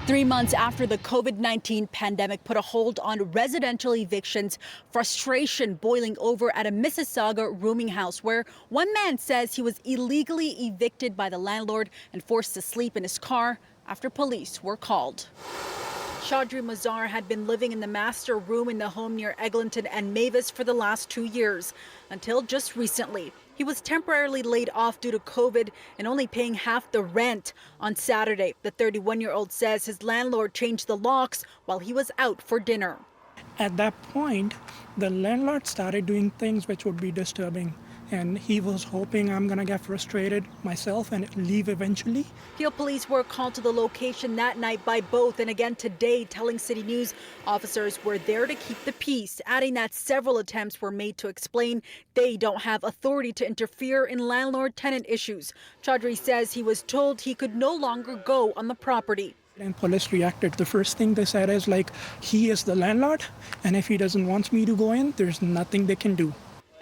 3 months after the COVID-19 pandemic put a hold on residential evictions, frustration boiling over at a Mississauga rooming house where one man says he was illegally evicted by the landlord and forced to sleep in his car after police were called. Chaudhry Mazar had been living in the master room in the home near Eglinton and Mavis for the last 2 years, until just recently. He was temporarily laid off due to COVID and only paying half the rent. On Saturday, the 31-year-old says his landlord changed the locks while he was out for dinner. At that point, the landlord started doing things which would be disturbing. And he was hoping I'm going to get frustrated myself and leave eventually. Peel police were called to the location that night by both and again today, telling City News officers were there to keep the peace, adding that several attempts were made to explain they don't have authority to interfere in landlord-tenant issues. Chaudhry says he was told he could no longer go on the property. And police reacted. The first thing they said is like, he is the landlord, and if he doesn't want me to go in, there's nothing they can do.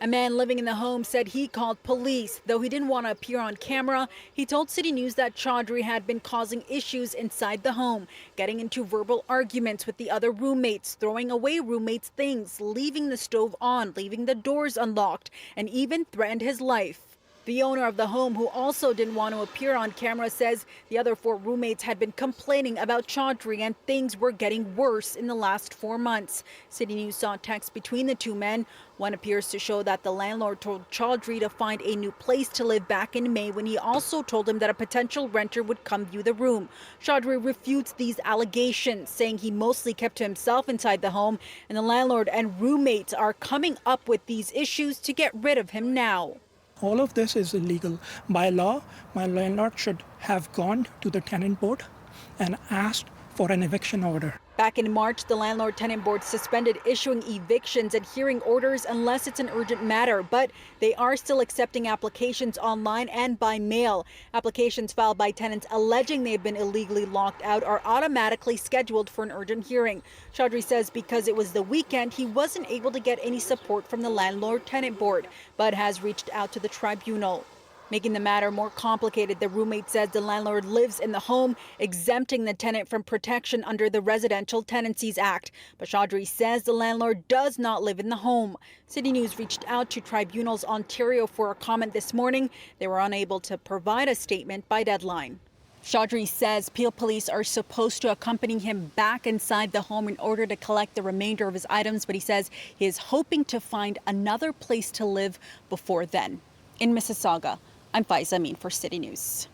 A man living in the home said he called police. Though he didn't want to appear on camera, he told City News that Chaudhry had been causing issues inside the home, getting into verbal arguments with the other roommates, throwing away roommates' things, leaving the stove on, leaving the doors unlocked, and even threatened his life. The owner of the home, who also didn't want to appear on camera, says the other 4 roommates had been complaining about Chaudhry and things were getting worse in the last 4 months. City News saw text between the 2 men. One appears to show that the landlord told Chaudhry to find a new place to live back in May, when he also told him that a potential renter would come view the room. Chaudhry refutes these allegations, saying he mostly kept to himself inside the home, and the landlord and roommates are coming up with these issues to get rid of him now. All of this is illegal. By law, my landlord should have gone to the tenant board and asked for an eviction order. Back in March, the landlord-tenant board suspended issuing evictions and hearing orders unless it's an urgent matter, but they are still accepting applications online and by mail. Applications filed by tenants alleging they've been illegally locked out are automatically scheduled for an urgent hearing. Chaudhry says because it was the weekend, he wasn't able to get any support from the landlord-tenant board, but has reached out to the tribunal. Making the matter more complicated, the roommate says the landlord lives in the home, exempting the tenant from protection under the Residential Tenancies Act. But Chaudhry says the landlord does not live in the home. City News reached out to Tribunals Ontario for a comment this morning. They were unable to provide a statement by deadline. Chaudhry says Peel police are supposed to accompany him back inside the home in order to collect the remainder of his items, but he says he is hoping to find another place to live before then. In Mississauga, I'm Faiza Amin for City News.